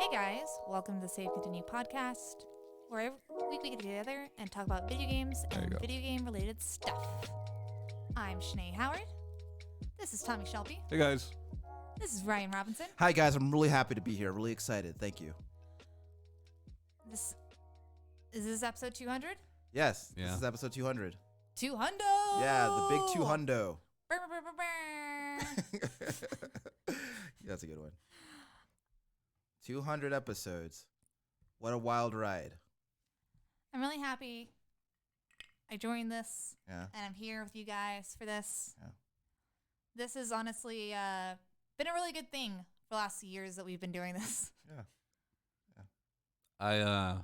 Hey guys, welcome to the Save Continue podcast, where every week we get together and talk about video games and video game related stuff. I'm Shanee Howard. This is Tommy Shelby. Hey guys. This is Ryan Robinson. Hi guys, I'm really happy to be here. Really excited. Thank you. This is episode 200? Yes, Yeah. This is episode 200. Hundo! Yeah, the big 200. Brr, brr, brr, brr. That's a good one. 200 episodes. What a wild ride. I'm really happy I joined this, Yeah. and I'm here with you guys for this. Yeah. This has honestly been a really good thing for the last years that we've been doing this. Yeah. I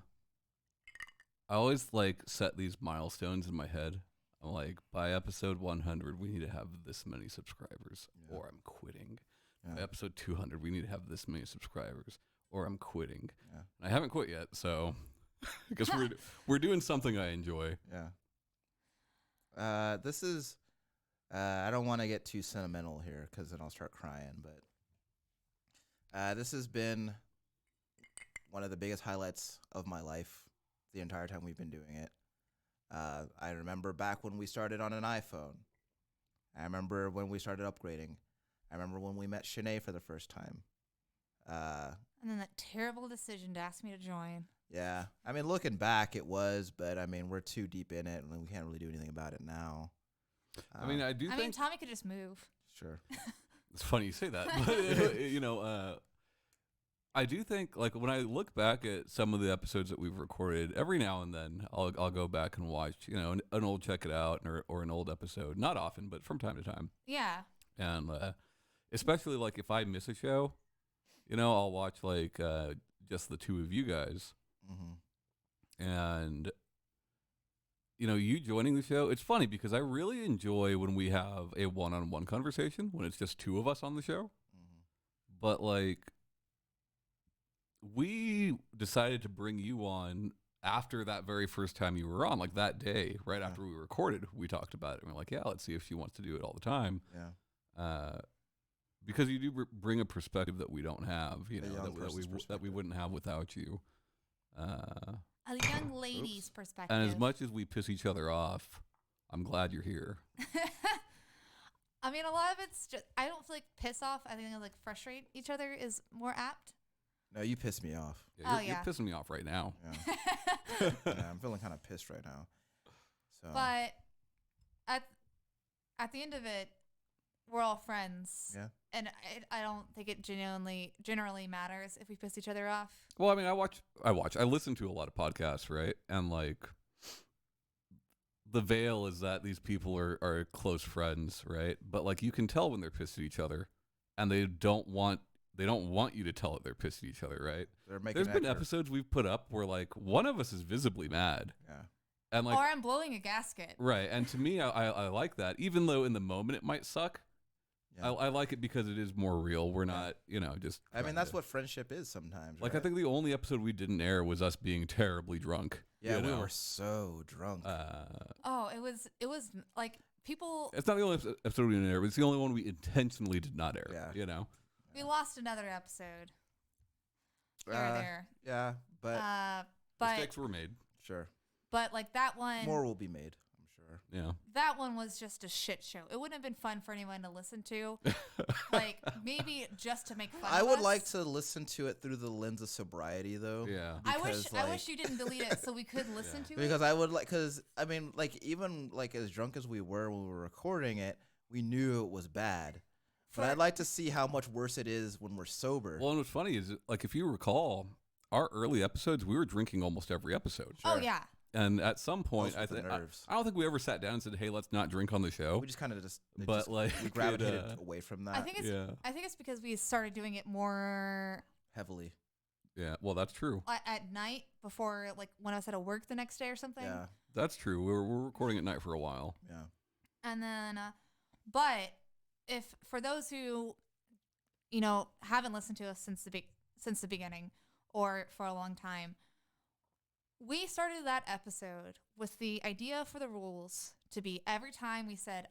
always set these milestones in my head. I'm like, by episode 100 we need to have this many subscribers or I'm quitting. Yeah. By episode 200 we need to have this many subscribers or I'm quitting. Yeah. And I haven't quit yet, so I guess we're doing something I enjoy. Yeah. This is I don't want to get too sentimental here because then I'll start crying, but this has been one of the biggest highlights of my life the entire time we've been doing it. I remember back when we started on an iPhone. I remember when we started upgrading. I remember when we met Shanee for the first time. And then that terrible decision to ask me to join. Yeah. I mean, looking back, it was, but I mean, we're too deep in it and we can't really do anything about it now. I mean, I mean, Tommy could just move. Sure. It's funny you say that, but I do think when I look back at some of the episodes that we've recorded, every now and then I'll go back and watch an old Check It Out or an old episode. Not often, but from time to time. Yeah. And especially if I miss a show, I'll watch just the two of you guys. Mm-hmm. And you joining the show, it's funny because I really enjoy when we have a one-on-one conversation when it's just two of us on the show. Mm-hmm. But we decided to bring you on after that very first time you were on, that day, right after we recorded, we talked about it. And we're like, yeah, let's see if she wants to do it all the time. Yeah. Because you do bring a perspective that we don't have, that we wouldn't have without you. A young lady's perspective. And as much as we piss each other off, I'm glad you're here. I mean, a lot of it's just, I don't feel like piss off. I think frustrate each other is more apt. No, you piss me off. Yeah, you're pissing me off right now. Yeah. Yeah, I'm feeling kind of pissed right now. So. But at the end of it, we're all friends. Yeah. And I don't think it generally matters if we piss each other off. Well, I mean, I listen to a lot of podcasts, right? And the veil is that these people are close friends, right? But you can tell when they're pissed at each other, and they don't want you to tell it they're pissed at each other, right? There's been episodes we've put up where one of us is visibly mad. Yeah. And or I'm blowing a gasket. Right. And to me, I like that. Even though in the moment it might suck, yeah. I like it because it is more real. We're not, just. I mean, that's what friendship is sometimes. I think the only episode we didn't air was us being terribly drunk. Yeah, we were so drunk. It was people. It's not the only episode we didn't air, but it's the only one we intentionally did not air. Yeah. We lost another episode. There. Yeah, but mistakes were made. Sure. But that one, more will be made, I'm sure. Yeah. That one was just a shit show. It wouldn't have been fun for anyone to listen to. Maybe just to make fun. I of would us. like to listen to it through the lens of sobriety, though. Yeah. I wish you didn't delete it so we could listen to it. Because I would even as drunk as we were when we were recording it, we knew it was bad. But I'd like to see how much worse it is when we're sober. Well, and what's funny is, if you recall, our early episodes, we were drinking almost every episode. Sure. Oh, yeah. And at some point, I don't think we ever sat down and said, hey, let's not drink on the show. We just kind of we gravitated away from that. I think it's because we started doing it more heavily. Yeah, well, that's true. At night before, when I was at work the next day or something. Yeah. That's true. We were recording at night for a while. Yeah. And then, but if for those who, haven't listened to us since the beginning or for a long time, we started that episode with the idea for the rules to be every time we said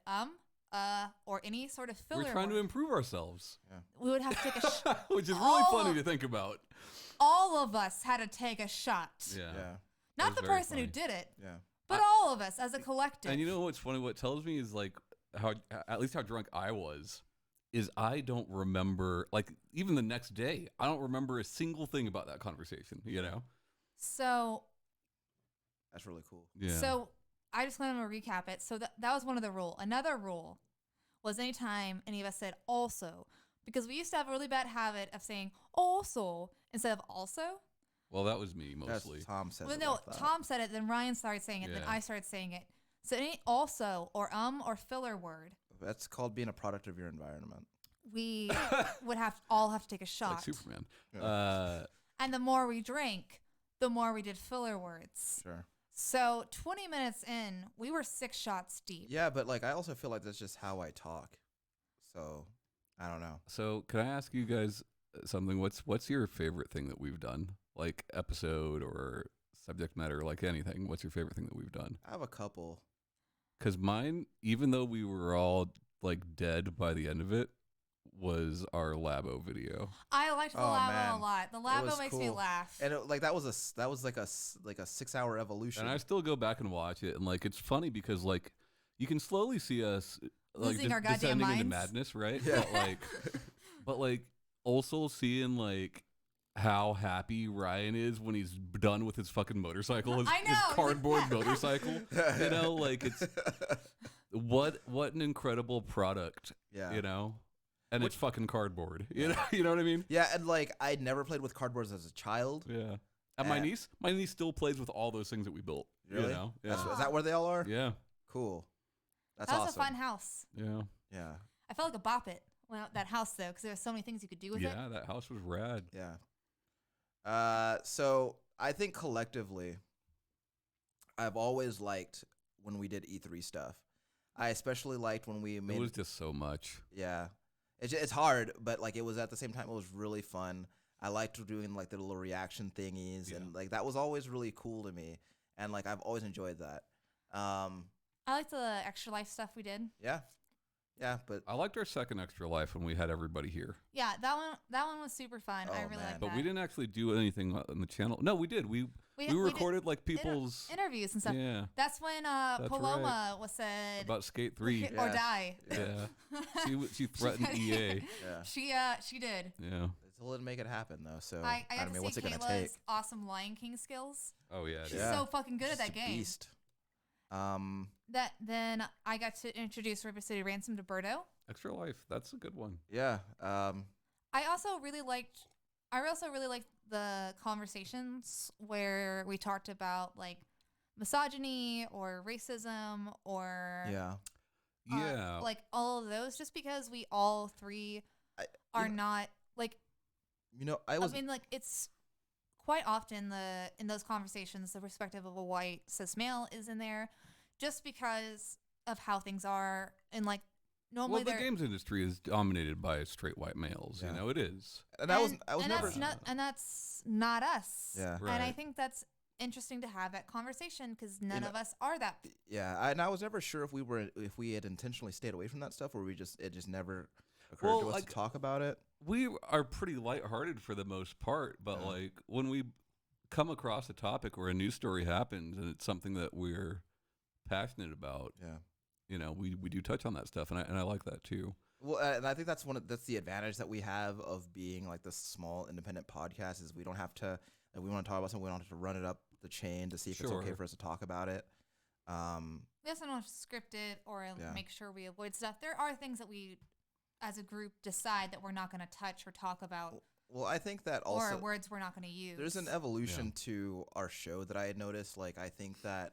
or any sort of filler. We're trying to improve ourselves. Yeah. We would have to take a which is really funny to think about. all of us had to take a shot. Yeah. Not the very person who funny. did it, Yeah. but all of us as a collective. And you know what's funny? What tells me is like how, at least how drunk I was, is I don't remember, like, even the next day, I don't remember a single thing about that conversation, you know? So That's really cool. Yeah. So I just want to recap it. So that was one of the rule. Another rule was anytime any of us said also, because we used to have a really bad habit of saying also instead of also. Well, that was me mostly. That's Tom said Well, it no, like that. Tom said it, then Ryan started saying it, then Yeah. I started saying it. So any also or filler word, That's called being a product of your environment. we would all have to take a shot. Like Superman. Yeah. And the more we drank, the more we did filler words. Sure. So 20 minutes in, we were 6 shots deep. Yeah, but like I also feel like that's just how I talk. So I don't know. So can I ask you guys something? What's your favorite thing that we've done? Like episode or subject matter, like anything. What's your favorite thing that we've done? I have a couple. Because mine, even though we were all like dead by the end of it, was our Labo video. I liked the Oh, Labo man. a lot. The It Labo was makes me cool. laugh. And it, like that was like a 6-hour evolution. And I still go back and watch it, and like it's funny because like you can slowly see us like Losing our goddamn descending into minds. madness, right? Yeah. But like also seeing like how happy Ryan is when he's done with his fucking motorcycle, his, I know. his cardboard motorcycle. You know, like it's what an incredible product. Yeah. You know, and it's fucking cardboard. You know what I mean? Yeah, and like I never played with cardboards as a child. Yeah. And my niece still plays with all those things that we built. Really? You know? Yeah. Is that where they all are? Yeah. Cool. That's that was awesome. a fun house. Yeah. Yeah. I felt like a bop it. Well, that house though, because there were so many things you could do with it. Yeah, that house was rad. Yeah. So I think collectively, I've always liked when we did E3 stuff. I especially liked when we made. It was just so much. Yeah, it's hard, but like it was at the same time it was really fun. I liked doing like the little reaction thingies, Yeah. and like that was always really cool to me, and like I've always enjoyed that. I liked the extra life stuff we did. Yeah, but I liked our second Extra Life when we had everybody here. Yeah, that one was super fun. I Oh, really man. liked But that. we didn't actually do anything on the channel. No, we did. We did recorded like people's interviews and stuff. Yeah, That's when Paloma was said about Skate 3. or Yeah. die. Yeah. She threatened EA. yeah, She did. Yeah. it's a little make it happen though. So I got to mean, see what's it gonna take? Kayla's awesome Lion King skills. Oh yeah. She's dude. so fucking good at She's that a game. Beast. Then I got to introduce River City Ransom to Birdo. Extra Life. That's a good one. Yeah. I also really liked the conversations where we talked about like misogyny or racism or Yeah. Yeah. like all of those, just because we all three I- are you know- not like, I was. I mean, like it's quite often in those conversations the perspective of a white cis male is in there, just because of how things are, and like normally well, the games industry is dominated by straight white males. Yeah. You know, it is. and I was never. that's not us. Yeah. And I Right. think that's interesting to have that conversation because none know- of us are that. Yeah, and I was never sure if we had intentionally stayed away from that stuff, or it just never occurred Well, to us like- to talk about it. We are pretty lighthearted for the most part, but Yeah. like when we come across a topic or a news story happens and it's something that we're passionate about, Yeah. you know, we do touch on that stuff, and I like that too. Well, and I think that's that's the advantage that we have of being like this small independent podcast is we don't have to if we want to talk about something, we don't have to run it up the chain to see if it's okay Sure. for us to talk about it. We also don't have to script it or Yeah. make sure we avoid stuff. There are things that we, as a group, decide that we're not going to touch or talk about, Well, I think that or also words we're not going to use. there's an evolution to our show that I had noticed. Like, I think that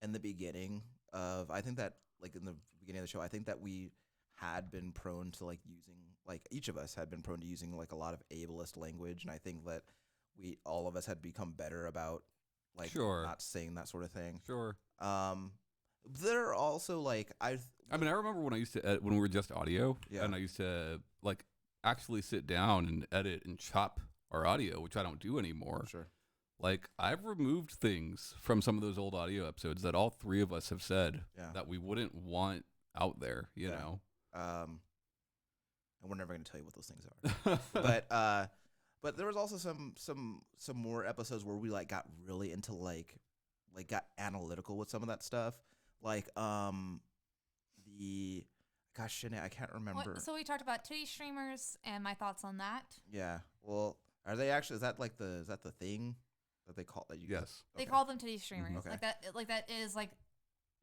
in the beginning of, I think that like in the beginning of the show, I think that we had been prone to like using, like each of us had been prone to using like a lot of ableist language. And I think that all of us had become better about like Sure. not saying that sort of thing. Sure. There are also like, I mean, I remember when I used to edit, when we were just audio, Yeah. and I used to like actually sit down and edit and chop our audio, which I don't do anymore. sure. Like I've removed things from some of those old audio episodes that all three of us have said Yeah. that we wouldn't want out there, you Yeah. know. And we're never going to tell you what those things are. But But there was also some more episodes where we like got really into like got analytical with some of that stuff. Like the gosh, Shanee, I can't remember. So we talked about titty streamers and my thoughts on that. Yeah. Well, are they actually? Is that the thing that they call that? Yes. They call them titty streamers. Okay. Like that is like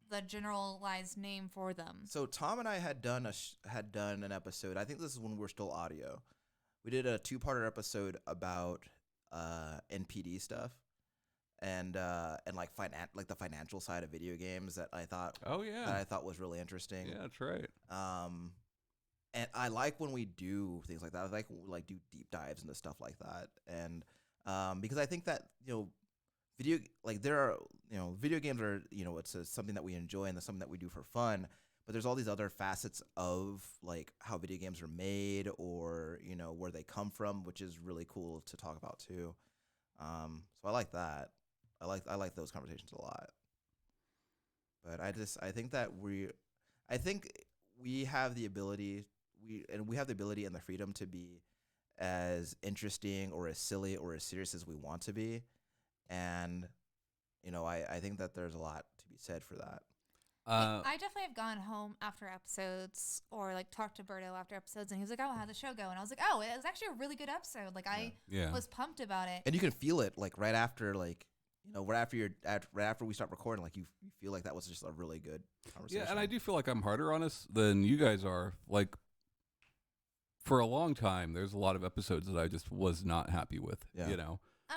the generalized name for them. So Tom and I had done an episode. I think this is when we're still audio. We did a 2-parter episode about NPD stuff and like the financial side of video games that I thought was really interesting. Yeah, that's right. And I like when we do things like that. I like when we do deep dives into stuff like that. And because I think that video games are it's something that we enjoy and that's something that we do for fun. But there's all these other facets of like how video games are made or where they come from, which is really cool to talk about too. So I like that. I like those conversations a lot. But I think we have the ability and the freedom to be as interesting or as silly or as serious as we want to be. And I think that there's a lot to be said for that. I definitely have gone home after episodes or like talked to Berto after episodes, and he was like, "Oh, how'd the show go?" And I was like, "Oh, it was actually a really good episode. Like I was pumped about it." And you can feel it like right after right after we start recording, like you feel like that was just a really good conversation. Yeah, and I do feel like I'm harder on us than you guys are. Like for a long time, there's a lot of episodes that I just was not happy with. Yeah. I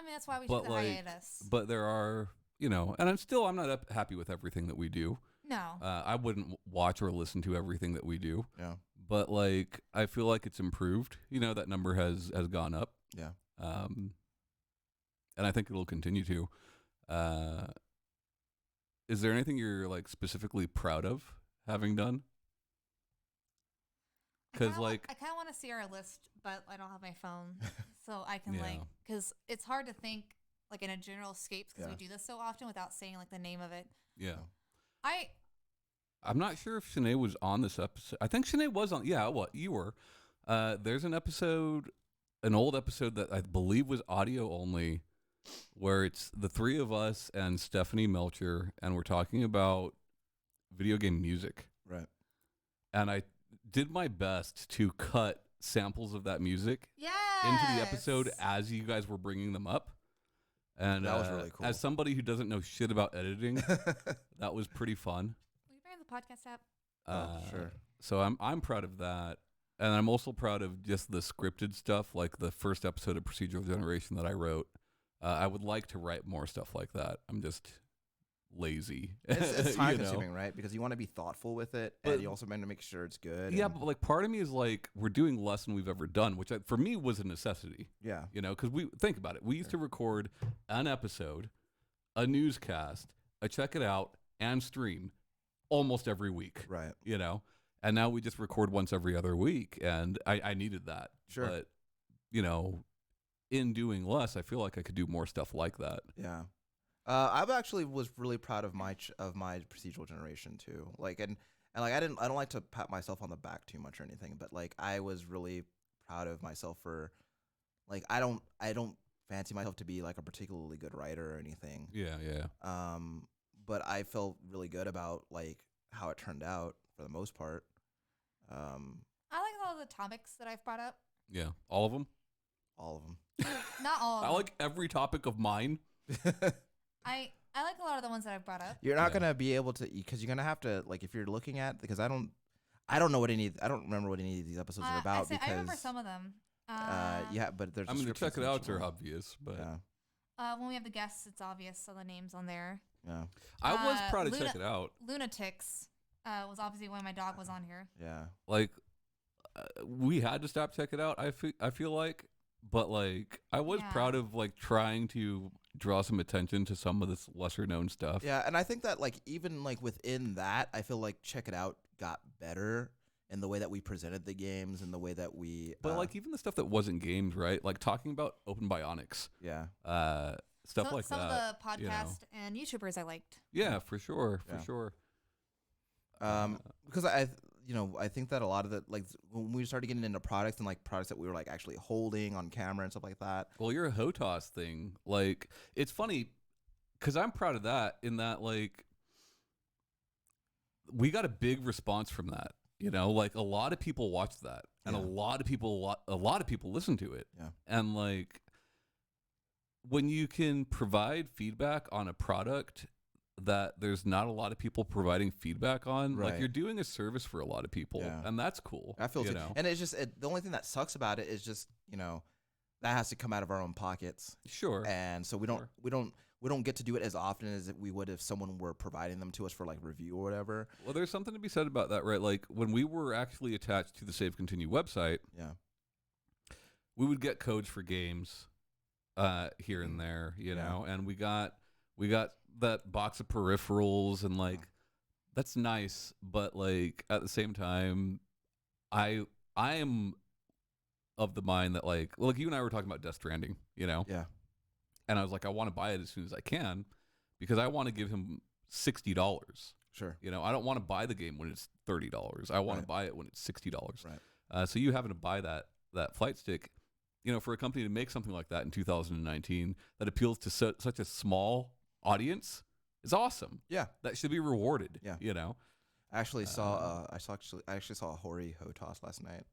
mean, that's why we took the hiatus. But there are, and I'm not happy with everything that we do. No. I wouldn't watch or listen to everything that we do. Yeah. But like, I feel like it's improved. That number has gone up. Yeah. And I think it'll continue to. Is there anything you're like specifically proud of having done? Because I kind of want to see our list, but I don't have my phone, so I can because it's hard to think like in a general scapes because we do this so often without saying like the name of it. Yeah. I'm not sure if Shanee was on this episode. I think Shanee was on. Yeah, you were. There's an old episode that I believe was audio only, where it's the three of us and Stephanie Melcher, and we're talking about video game music. Right. And I did my best to cut samples of that music into the episode as you guys were bringing them up. And that was really cool. As somebody who doesn't know shit about editing, that was pretty fun. Will you bring the podcast app? Sure. So I'm proud of that. And I'm also proud of just the scripted stuff, like the first episode of Procedural Generation that I wrote. I would like to write more stuff like that. I'm just lazy. It's time consuming, right? Because you want to be thoughtful with it, and you also want to make sure it's good. Yeah, but like part of me is like, we're doing less than we've ever done, which for me was a necessity. Yeah. Because we think about it. We used to record an episode, a newscast, a check it out, and stream almost every week. Right. And now we just record once every other week, and I needed that. Sure. But, in doing less, I feel like I could do more stuff like that. Yeah. I actually was really proud of my Procedural Generation too. Like, and like I don't like to pat myself on the back too much or anything, but like I was really proud of myself for, like, I don't fancy myself to be like a particularly good writer or anything. Yeah. But I felt really good about like how it turned out for the most part. I like all the topics that I've brought up. Yeah. All of them? All of them. Not all of them. I like every topic of mine. I like a lot of the ones that I've brought up. You're not gonna be able to, because you're gonna have to, like, if you're looking at, because I don't remember what any of these episodes are about. I remember some of them. Yeah, but there's. I mean, the check it outs are obvious, but when we have the guests, it's obvious, so the names on there. Yeah. I was proud to check it out. Lunatics was obviously when my dog was on here. Yeah. Like, we had to stop check it out. I feel like, but like I was proud of like trying to draw some attention to some of this lesser known stuff. Yeah, and I think that like even like within that, I feel like Check It Out got better in the way that we presented the games and the way that we. But like even the stuff that wasn't games, right? Like talking about Open Bionics. Yeah. Stuff like some that. Some of the podcasts and YouTubers I liked. Yeah, for sure, for sure. Because I I think that a lot of the like when we started getting into products and like products that we were like actually holding on camera and stuff like that. Well, your HOTOS thing, like, it's funny because I'm proud of that in that, like, we got a big response from that. Like a lot of people watched that, and a lot of people listen to it. Yeah. And like, when you can provide feedback on a product that there's not a lot of people providing feedback on, like Right. you're doing a service for a lot of people, and that's cool. I feel you too. know? And it's just the only thing that sucks about it is just that has to come out of our own pockets, Sure. and so we don't get to do it as often as we would if someone were providing them to us for like review or whatever. Well, there's something to be said about that, right? Like when we were actually attached to the Save Continue website, we would get codes for games here and there, you know, and we got that box of peripherals, and like that's nice, but like at the same time, I am of the mind that like you and I were talking about Death Stranding, Yeah. and I was like, I want to buy it as soon as I can because I want to give him $60. Sure. I don't want to buy the game when it's $30. I want to buy it when it's $60. Right. So you having to buy that flight stick, for a company to make something like that in 2019 that appeals to such a small audience is awesome. Yeah. That should be rewarded. Yeah. I actually saw a Hori HOTOS last night.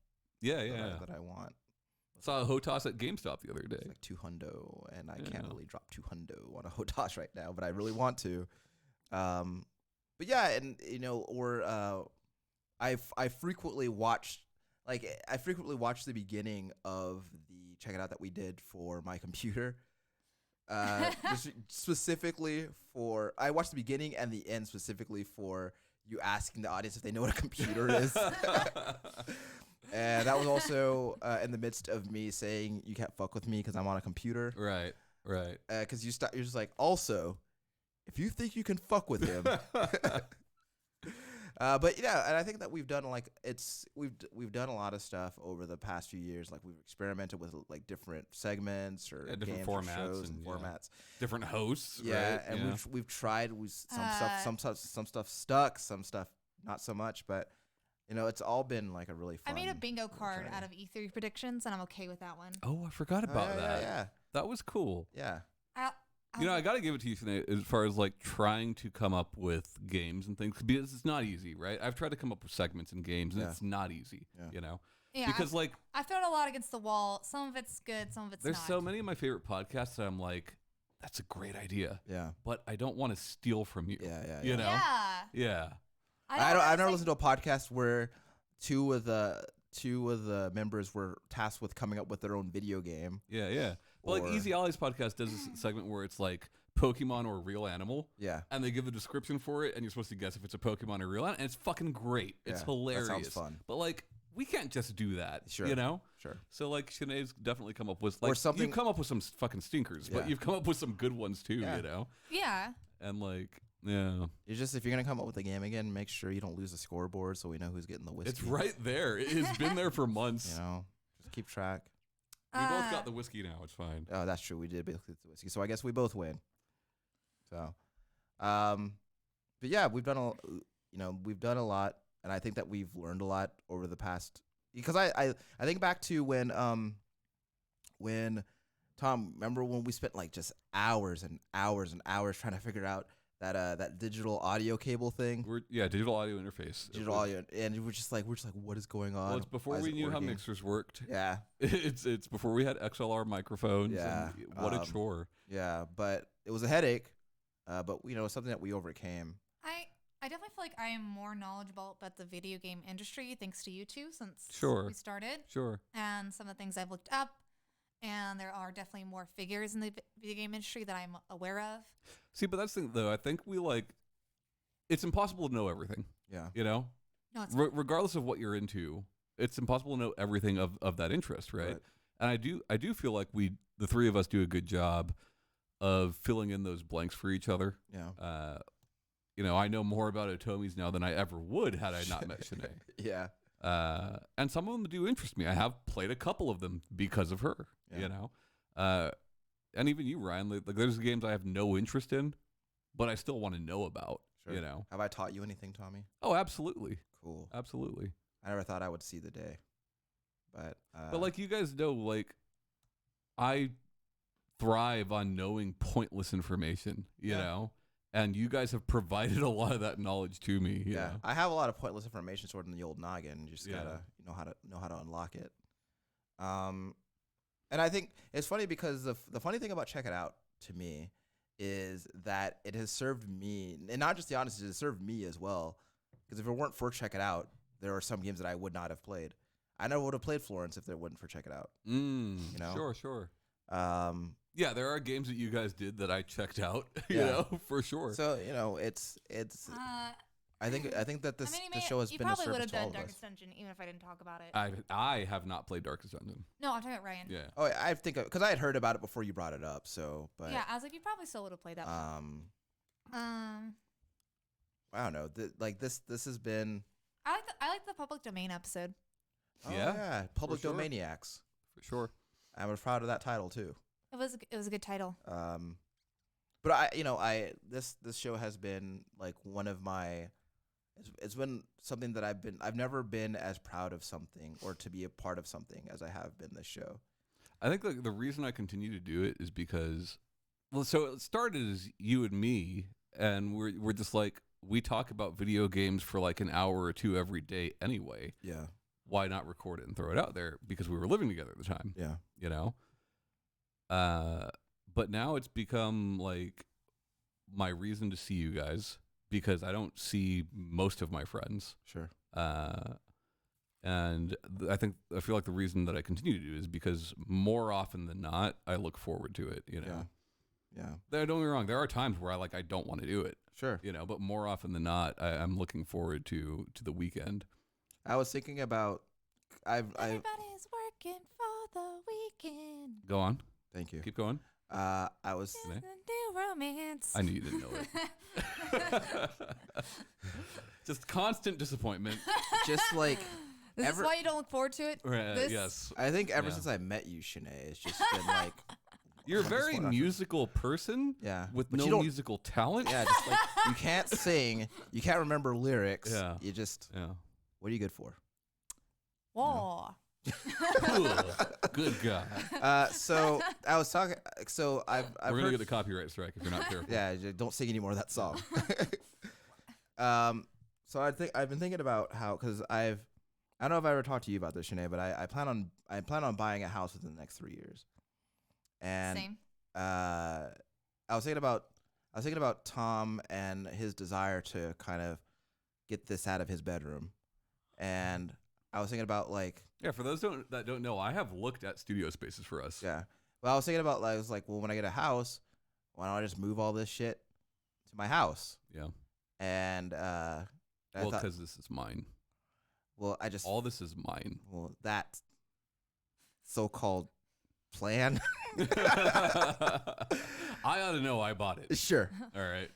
Yeah. That I want. Saw a HOTOS at GameStop the other day. It's like 2 Hundo, and I can't really drop 2 Hundo on a HOTOS right now, but I really want to. But yeah, and I frequently watch the beginning of the Check It Out that we did for my computer. Just specifically I watched the beginning and the end specifically for you asking the audience if they know what a computer is. And that was also in the midst of me saying you can't fuck with me because I'm on a computer. Right. Because you're just like, also, if you think you can fuck with him. But yeah, and I think that we've done we've done a lot of stuff over the past few years. Like we've experimented with like different segments or different games formats or shows and formats, different hosts. Yeah, right? and we've tried some stuff stuck, some stuff not so much, but it's all been like a really fun. I made a bingo card out of E3 predictions, and I'm okay with that one. Oh, I forgot about that. Yeah, that was cool. yeah. I got to give it to you, Shanee, as far as like trying to come up with games and things, because it's not easy, right? I've tried to come up with segments in games, and it's not easy, Yeah, because I've thrown a lot against the wall. Some of it's good, some of it's there's not. so many of my favorite podcasts that I'm like, that's a great idea. Yeah. But I don't want to steal from you. Yeah. You know? Yeah. I've never listened to a podcast where two of the members were tasked with coming up with their own video game. Yeah. Well, like Easy Ollie's podcast does this segment where it's like Pokemon or a real animal. Yeah. And they give the description for it, and you're supposed to guess if it's a Pokemon or a real animal, and it's fucking great. It's hilarious. That sounds fun. But like, we can't just do that. Sure. Sure. So like, Shanee's definitely come up with like or something. You've come up with some fucking stinkers, but you've come up with some good ones too. Yeah. Yeah. And like, yeah. It's just, if you're gonna come up with a game again, make sure you don't lose the scoreboard so we know who's getting the whiskey. It's right there. It has been there for months. Just keep track. We both got the whiskey now. It's fine. Oh, that's true. We did both get the whiskey, so I guess we both win. So, but yeah, we've done a lot, and I think that we've learned a lot over the past. Because I think back to when Tom, remember when we spent like just hours and hours and hours trying to figure out that digital audio cable thing. Digital audio interface. Digital audio, and we're just like, what is going on? Well, it's before we knew how mixers worked. Yeah, it's before we had XLR microphones. Yeah, and what a chore. Yeah, but it was a headache. But something that we overcame. I definitely feel like I am more knowledgeable about the video game industry thanks to you two since we started. Sure. And some of the things I've looked up, and there are definitely more figures in the video game industry that I'm aware of. See, but that's the thing, though. I think it's impossible to know everything. Yeah. No, it's regardless of what you're into, it's impossible to know everything of that interest, right? And I do feel like the three of us do a good job of filling in those blanks for each other. Yeah. I know more about Otomis now than I ever would had I not met Shanee. Yeah. And some of them do interest me. I have played a couple of them because of her, and even you, Ryan, like there's games I have no interest in, but I still want to know about, Sure. You know. Have I taught you anything, Tommy? Oh, absolutely, Cool. absolutely. I never thought I would see the day, but But you guys know, I thrive on knowing pointless information. You know, and you guys have provided a lot of that knowledge to me. You know? I have a lot of pointless information stored in the old noggin. You just gotta know how to unlock it. And I think it's funny because the funny thing about Check It Out to me is that it has served me, and not just the audience, it has served me as well. Because if it weren't for Check It Out, there are some games that I would not have played. I never would have played Florence if it wasn't for Check It Out. You know? Sure. Yeah, there are games that you guys did that I checked out. You know, for sure. So it's. I think that this show has been a service to all of us. You probably would have done Darkest Dungeon even if I didn't talk about it. I have not played Darkest Dungeon. No, I'm talking about Ryan. Yeah. Oh, I think because I had heard about it before you brought it up. So, but yeah, I was like, you probably still would have played that. I don't know. This has been. I like the public domain episode. Oh, yeah, Public Domainiacs. For sure. I was proud of that title too. It was a good title. But this show has been like one of my. It's been something that I've never been as proud of something or to be a part of something as I have been this show. I think the reason I continue to do it is because, so it started as you and me, and we're just like, we talk about video games for like an hour or two every day anyway. Yeah. Why not record it and throw it out there? Because we were living together at the time. Yeah. You know? But now it's become like my reason to see you guys because I don't see most of my friends. Sure. And I feel like the reason that I continue to do it is because more often than not, I look forward to it, you know? Yeah. Don't get me wrong. There are times where I don't want to do it. Sure. You know, but more often than not, I'm looking forward to the weekend. I was thinking about, Everybody's working for the weekend. Go on. Thank you. Keep going. I was. New romance. I knew you didn't know it. Just constant disappointment. Just like. This is why you don't look forward to it? Yes. I think ever since I met you, Shanee, it's just been like. You're a very musical person. Yeah. With no musical talent. Yeah. Just like you can't sing, you can't remember lyrics. Yeah. You just. Yeah. What are you good for? Whoa. Good guy. So I was talking. So I've We're gonna get a copyright strike if you're not careful. Yeah, don't sing any more of that song. So I've been thinking about how because I don't know if I ever talked to you about this, Shanee, but I plan on buying a house within the next 3 years. And Same. I was thinking about Tom and his desire to kind of get this out of his bedroom, and I was thinking about like. Yeah, for those that don't know, I have looked at studio spaces for us. Yeah. Well, I was thinking about I was like, well, when I get a house, why don't I just move all this shit to my house? Yeah. And well, because this is mine. Well, all this is mine. Well, that so-called plan. I ought to know I bought it. Sure. All right.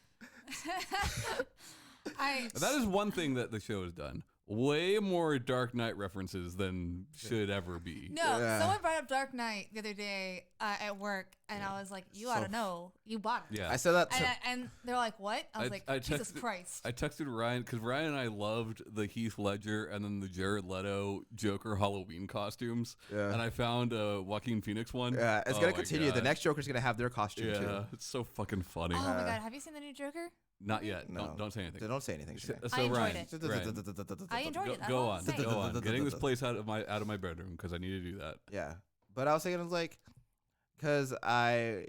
That is one thing that the show has done. Way more Dark Knight references than should ever be. No, someone brought up Dark Knight the other day at work, and I was like, "You ought to know, you bought it." Yeah, I said that, and they're like, "What?" I was like, "Jesus Christ!" I texted Ryan because Ryan and I loved the Heath Ledger and then the Jared Leto Joker Halloween costumes. Yeah, and I found a Joaquin Phoenix one. Yeah, it's gonna continue. God. The next Joker's gonna have their costume too. Yeah, it's so fucking funny. Oh my god, have you seen the new Joker? Not yet. No. Don't say anything. Don't say anything. So I enjoyed Ryan, it. Ryan, I enjoyed it. Go on. Go on. Getting this place out of my bedroom because I need to do that. Yeah, but I was thinking like, because I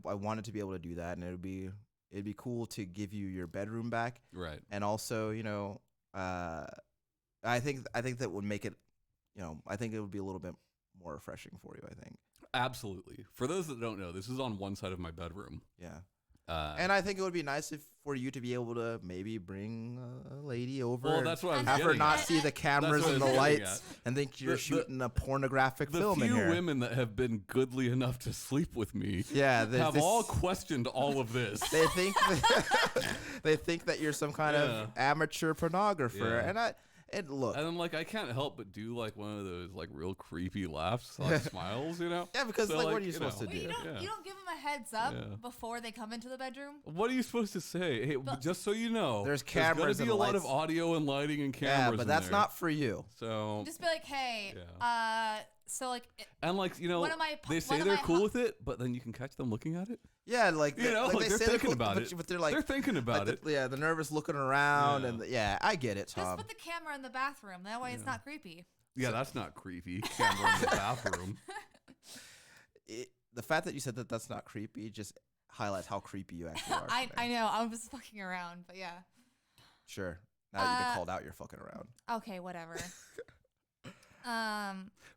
wanted to be able to do that, and it'd be cool to give you your bedroom back. Right. And also, I think that would make it, I think it would be a little bit more refreshing for you. I think. Absolutely. For those that don't know, this is on one side of my bedroom. Yeah. And I think it would be nice for you to be able to maybe bring a lady over. Well, that's what I was have her not at. see the cameras and the lights and think you're shooting a pornographic film in here. The few women that have been goodly enough to sleep with me have all questioned all of this. They think they think that you're some kind of amateur pornographer. Yeah. And look, And then like I can't help but do like one of those like real creepy laughs, like smiles, you know? yeah, because So, like, what like, are you supposed to Wait, do? you don't Yeah. you don't give them a heads up Yeah. before they come into the bedroom? What are you supposed to say? Hey, But- just so you know, There's gonna cameras be and a lot of lights. audio and lighting and cameras. Yeah, but in that's there. not for you. So Just be like, hey, so like, and like you know, one of my they say they're cool with it, but then you can catch them looking at it. Yeah, like You know, like like they they're say thinking cool, about it. but they're like They're thinking about it. Yeah, the nervous looking around, Yeah. and I get it, just Tom. put the camera in the bathroom. That way it's not creepy. Yeah, that's not creepy. Camera in the bathroom. The fact that you said that that's not creepy just highlights how creepy you actually are. I know. I was fucking around, but yeah. Sure. Now you get called out, you're fucking around. Okay, whatever.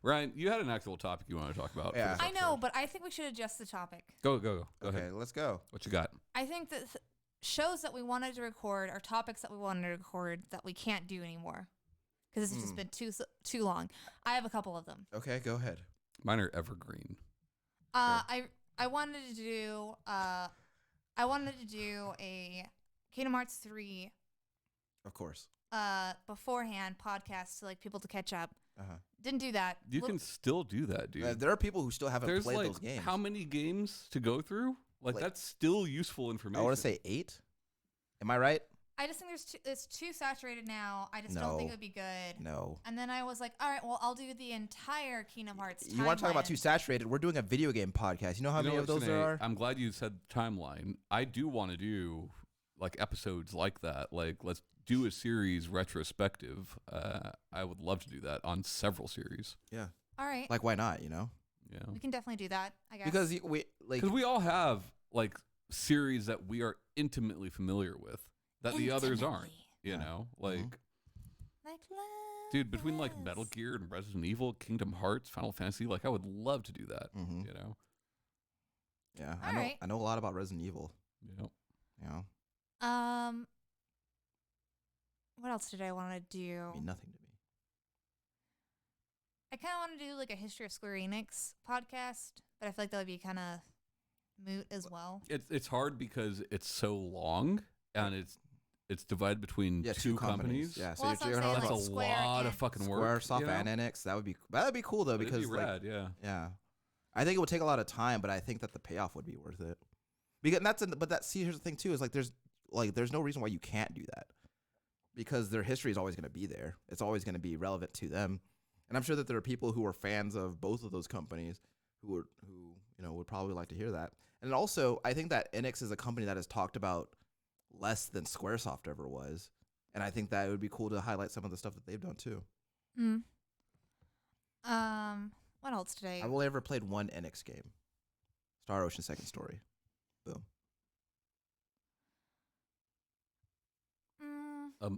Ryan, you had an actual topic you want to talk about. for Yeah. this I know, episode. but I think we should adjust the topic. Go Okay, ahead. let's go. What you got? I think that shows that we wanted to record or topics that we wanted to record that we can't do anymore because it's just been too long. I have a couple of them. Okay, go ahead. Mine are evergreen. I wanted to do a Kingdom Hearts 3 Of course. beforehand podcast to like people to catch up. Uh-huh. Didn't do that. You can still do that, dude. There are people who still haven't There's played like those games. how many games to go through? Like Like- that's still useful information. I want to say 8. Am I right? I just think it's too saturated now. I just don't think No. it would be good. No. And then I was like, all right, well, I'll do the entire Kingdom Hearts You want to talk about timeline. too saturated? We're doing a video game podcast. You know how You know many of what, those there Shanee? are? I'm glad you said timeline. I do want to do like episodes like that. Like let's do a series retrospective. I would love to do that on several series. Yeah. All right. Like, why not, you know? Yeah. We can definitely do that, I guess. Because we, like, Because we all have like series that we are intimately familiar with that the others aren't. Intimately. You Yeah. know, like Like love dude, between like is- Metal Gear and Resident Evil, Kingdom Hearts, Final Fantasy, like I would love to do that. Mhm. You know. yeah, All right. I know a lot about Resident Evil, Yeah. you know? What else did I want to do? I mean nothing to me. I kind of want to do like a history of Square Enix podcast, but I feel like that would be kind of moot as well. It's hard because it's so long and it's divided between Yeah, two companies. Yeah, so Well, that's what I'm you're saying, gonna That's have a Square lot and- of fucking work. Squaresoft you know? and Enix. That'd be cool though, It'd because be like, rad, yeah. yeah, I think it would take a lot of time, but I think that the payoff would be worth it. Because see, here's the thing too, is like there's no reason why you can't do that, because their history is always going to be there. It's always going to be relevant to them, and I'm sure that there are people who are fans of both of those companies who would probably like to hear that. And also, I think that Enix is a company that is talked about less than SquareSoft ever was, and I think that it would be cool to highlight some of the stuff that they've done too. What else today? I've only ever played one Enix game, Star Ocean Second Story. Boom.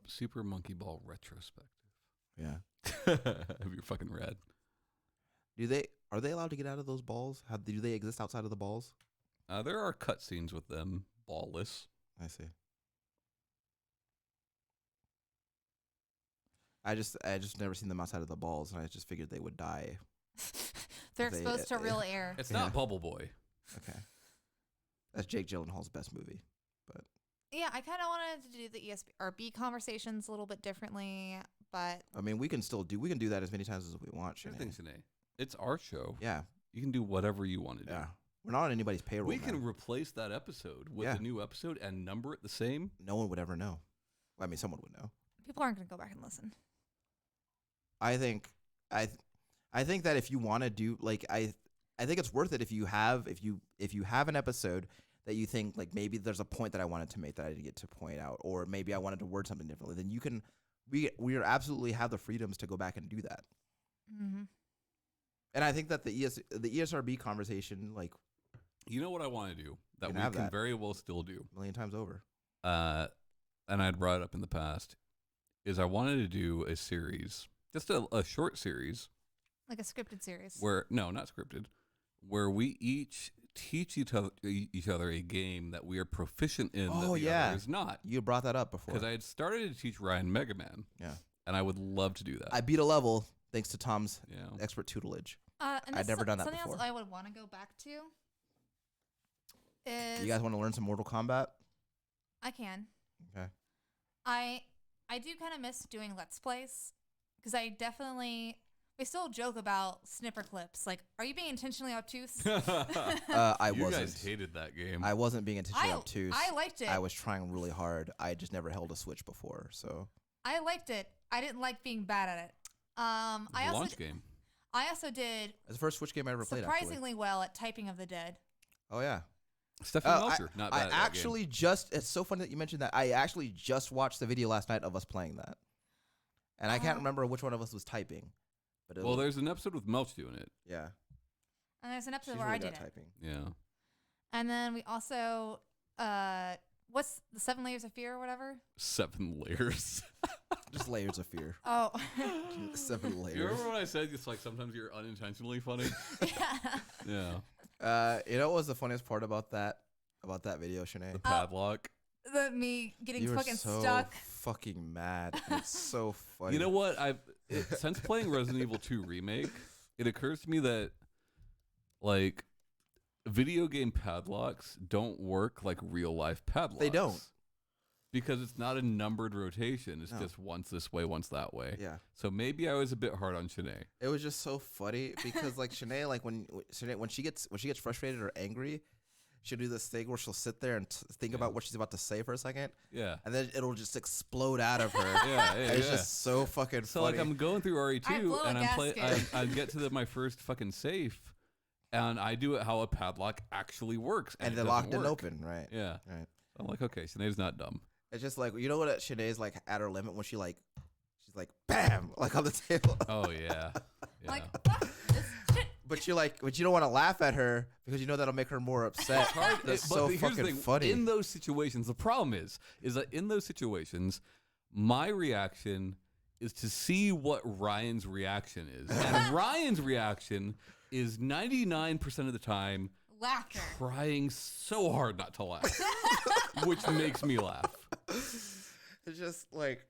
Super Monkey Ball retrospective. Yeah. You're fucking rad. Are they allowed to get out of those balls? Do they exist outside of the balls? There are cutscenes with them ballless. I see. I just never seen them outside of the balls, and I just figured they would die. They're they- exposed to real air. It's Yeah. not Bubble Boy. Okay. That's Jake Gyllenhaal's best movie. Yeah, I kind of wanted to do the ESRB conversations a little bit differently, but I mean, we can do that as many times as we want. Sure Shanee. thing, Shanee. It's our show. Yeah. You can do whatever you want to do. Yeah. We're not on anybody's payroll. We man. can replace that episode with Yeah. a new episode and number it the same. No one would ever know. Well, I mean, someone would know. people aren't going to go back and listen. I think that if you want to do like I think it's worth it if you have an episode that you think like maybe there's a point that I wanted to make that I didn't get to point out, or maybe I wanted to word something differently, then you can we are absolutely have the freedoms to go back and do that. Mm-hmm. And I think that the ESRB conversation, like, You know what I want to do that can we have can that. very well still do, a million times over. and I'd brought it up in the past, is I wanted to do a series, just a short series, Like a scripted series. where no, not scripted, where we each teach each other a game that we are proficient in that Oh, the yeah. other is not. You brought that up before. Because I had started to teach Ryan Mega Man, Yeah. and I would love to do that. I beat a level thanks to Tom's yeah. expert tutelage. And I'd this never is done that something before. else I would want to go back to is You guys want to learn some Mortal Kombat? I can. Okay. I I do kind of miss doing Let's Plays because we still joke about snipper clips. Like, are you being intentionally obtuse? I you wasn't. guys hated that game. I wasn't being intentionally obtuse. I liked it. I was trying really hard. I just never held a Switch before, so. I liked it. I didn't like being bad at it. Launch game. I also did It's the first Switch game I ever played, surprisingly well at Typing of the Dead. Oh, yeah. Stephanie Melcher, not bad I at that actually it's so funny that you mentioned that. I actually just watched the video last night of us playing that. And I can't remember which one of us was typing. But well, there's an episode with Melch doing it. Yeah. And there's an episode She's where really I did good at it. typing. Yeah. And then we also, what's the 7 Layers of Fear or whatever? 7 layers. Just layers of fear. Oh. 7 layers. You remember when I said it's like sometimes you're unintentionally funny? Yeah. Yeah. You know what was the funniest part about that video, Shanee? The padlock. Me getting You were fucking so stuck. fucking mad. It's so funny. You know what? Since playing Resident Evil 2 Remake, it occurs to me that like video game padlocks don't work like real life padlocks. They don't. Because it's not a numbered rotation. It's No. just once this way, once that way. Yeah. So maybe I was a bit hard on Shanee. It was just so funny because like Shanee, like when she gets frustrated or angry, she'll do this thing where she'll sit there and think about what she's about to say for a second. Yeah. And then it'll just explode out of her. Yeah, It's just so fucking So funny. like I'm going through I RE2 blow a and gasket. I get to my first fucking safe, and I do it how a padlock actually works, and it the doesn't lock didn't work. open, right? Yeah. Right. I'm like, okay, Shanee's not dumb. It's just like, you know what Shanee's like at her limit when she's like bam, like on the table. Oh yeah. Yeah. Like, fuck this shit. But you don't want to laugh at her because you know that'll make her more upset. That's so here's the fucking thing. funny. In those situations, the problem is that in those situations, my reaction is to see what Ryan's reaction is. And Ryan's reaction is 99% of the time Laughter. trying so hard not to laugh, which makes me laugh. It's just like,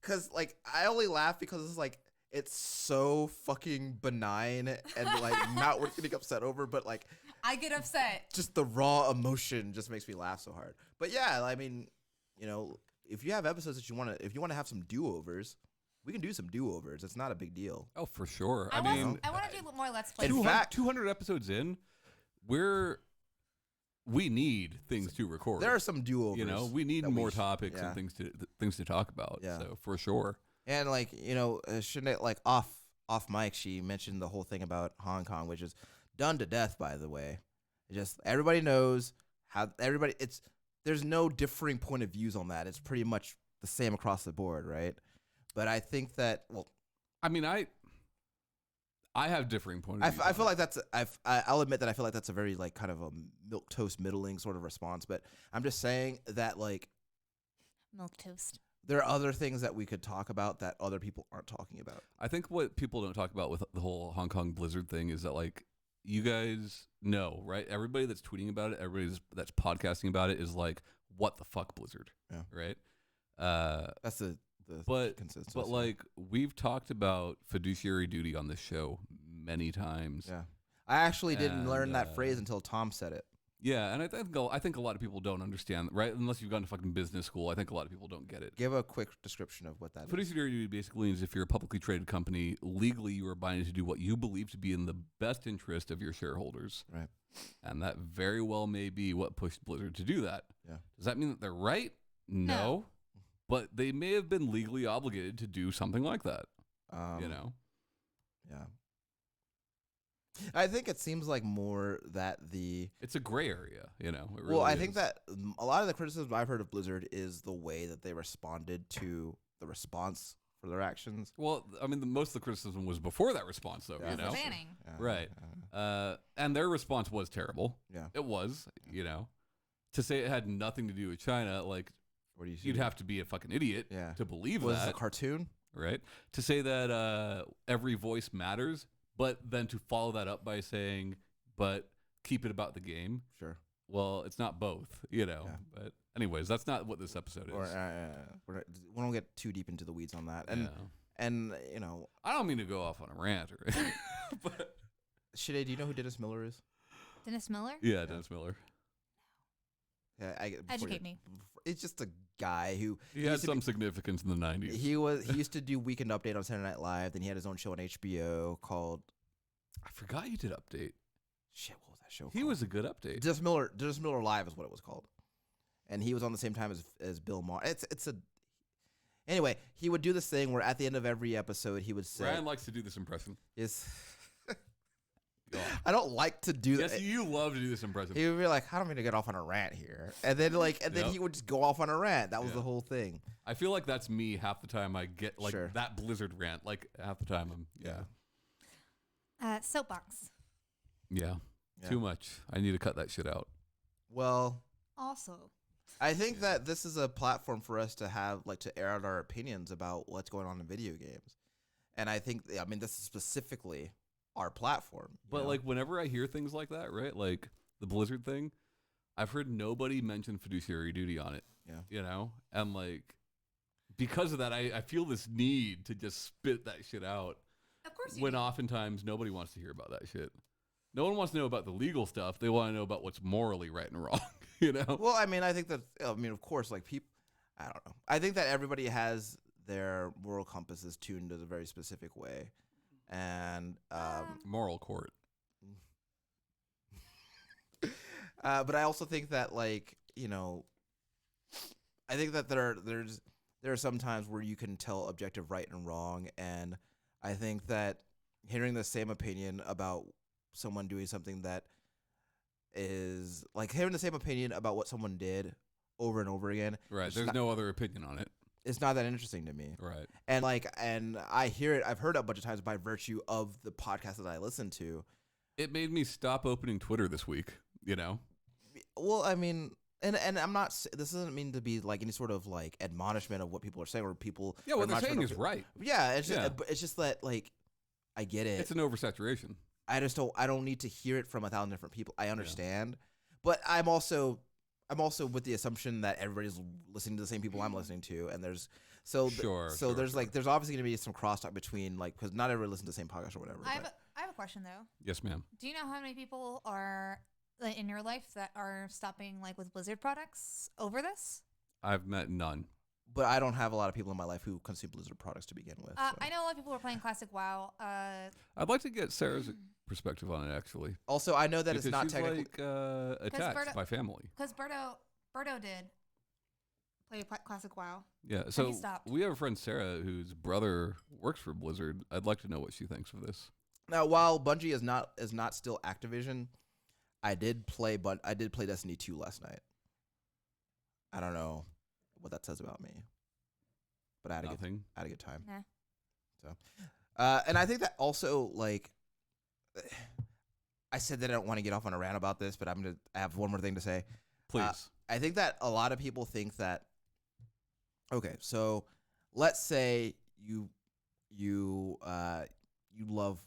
cause like I only laugh because it's like it's so fucking benign and like not worth getting upset over, but like I get upset. just the raw emotion just makes me laugh so hard. But yeah, I mean, you know, if you have episodes that if you want to have some do-overs, we can do some do-overs. It's not a big deal. Oh, for sure. I I mean, want to do more Let's Plays. In 200, fact- 200 episodes in, we need things to record. There are some do-overs. You know, we need that more topics yeah. and things to talk about. Yeah. So for sure. And like, you know, Shanee, like off mic, she mentioned the whole thing about Hong Kong, which is done to death, by the way. It just everybody knows how there's no differing point of views on that. It's pretty much the same across the board, right? But I think that I mean, I have differing point of views. I feel like I'll admit that I feel like that's a very like kind of a milquetoast middling sort of response. But I'm just saying that like Milk toast. there are other things that we could talk about that other people aren't talking about. I think what people don't talk about with the whole Hong Kong Blizzard thing is that like you guys know, right? Everybody that's tweeting about it, everybody that's podcasting about it is like, what the fuck, Blizzard? Yeah. Right? That's the But consensus. But like we've talked about fiduciary duty on this show many times. yeah, I actually didn't And, learn that phrase until Tom said it. Yeah, and I think a lot of people don't understand, right? Unless you've gone to fucking business school, I think a lot of people don't get it. Give a quick description of what that is. Fiduciary duty basically means if you're a publicly traded company, legally you are binded to do what you believe to be in the best interest of your shareholders. Right. And that very well may be what pushed Blizzard to do that. Yeah. Does that mean that they're right? No. But they may have been legally obligated to do something like that. You know? Yeah. I think it seems like more that It's a gray area, you know? It well, really I think is. that a lot of the criticism I've heard of Blizzard is the way that they responded to the response for their actions. Well, I mean, most of the criticism was before that response, though, Yeah. you know? The banning. Yeah, Right. And their response was terrible. Yeah. It was, you know. To say it had nothing to do with China, like, What do you? you'd have to be a fucking idiot Yeah. to believe Was it a that, cartoon? right? To say that every voice matters, but then to follow that up by saying, but keep it about the game. Sure. Well, it's not both, you know. Yeah. But anyways, that's not what this episode is. Or we don't get too deep into the weeds on that. And Yeah. and you know, I don't mean to go off on a rant or anything, but Shanee, do you know who Dennis Miller is? Dennis Miller? yeah, Dennis Miller. Educate me. It's just a guy who He had some significance in the 90s. He used to do Weekend Update on Saturday Night Live. Then he had his own show on HBO called. I forgot you did Update. Shit, what was that show? He was a good update. Just Miller Live is what it was called, and he was on the same time as Bill Maher. Anyway, he would do this thing where at the end of every episode he would say, Ryan likes to do this impression. I don't like to do that. Yes, you love to do this impression. He would be like, I don't mean to get off on a rant here. And then he would just go off on a rant. That was the whole thing. I feel like that's me half the time. I get Sure. that Blizzard rant. Like half the time I'm Soapbox. Yeah. Too much. I need to cut that shit out. Well, Also, I think that this is a platform for us to have, to air out our opinions about what's going on in video games. And I think, this is specifically our platform. But whenever I hear things like that, right? Like the Blizzard thing, I've heard nobody mention fiduciary duty on it. Yeah. You know? And because of that, I feel this need to just spit that shit out. of course you When do. oftentimes nobody wants to hear about that shit. No one wants to know about the legal stuff. They want to know about what's morally right and wrong, you know? Well, I think that, of course, people, I don't know. I think that everybody has their moral compasses tuned in a very specific way. And, Moral court. but I also think that, I think that there are some times where you can tell objective right and wrong. And I think that hearing the same opinion about someone doing something that is hearing the same opinion about what someone did over and over again. Right. There's no other opinion on it. It's not that interesting to me. Right. And and I hear it. I've heard it a bunch of times by virtue of the podcast that I listen to. It made me stop opening Twitter this week, you know? Well, and I'm not. This doesn't mean to be any sort of admonishment of what people are saying or people. Yeah, what they're admonishment saying of- is right. Yeah, it's just that I get it. It's an oversaturation. I don't need to hear it from 1,000 different people. I understand, but I'm also with the assumption that everybody's listening to the same people I'm listening to, and there's there's obviously going to be some crosstalk between because not everybody listens to the same podcast or whatever. I have a question though. Yes, ma'am. Do you know how many people are in your life that are stopping with Blizzard products over this? I've met none. But I don't have a lot of people in my life who consume Blizzard products to begin with. So. I know a lot of people are playing Classic WoW. I'd like to get Sarah's perspective on it, actually. Also, I know that because it's not she's technically attached by family. Because Berto did play Classic WoW. Yeah, he so stopped. we have a friend Sarah whose brother works for Blizzard. I'd like to know what she thinks of this. Now, while Bungie is not still Activision, I did play Destiny 2 last night. I don't know what that says about me, but I had a good time. Nah. So, and I think that also I said that I don't want to get off on a rant about this, but I have one more thing to say. Please. I think that a lot of people think that. Okay, so let's say you love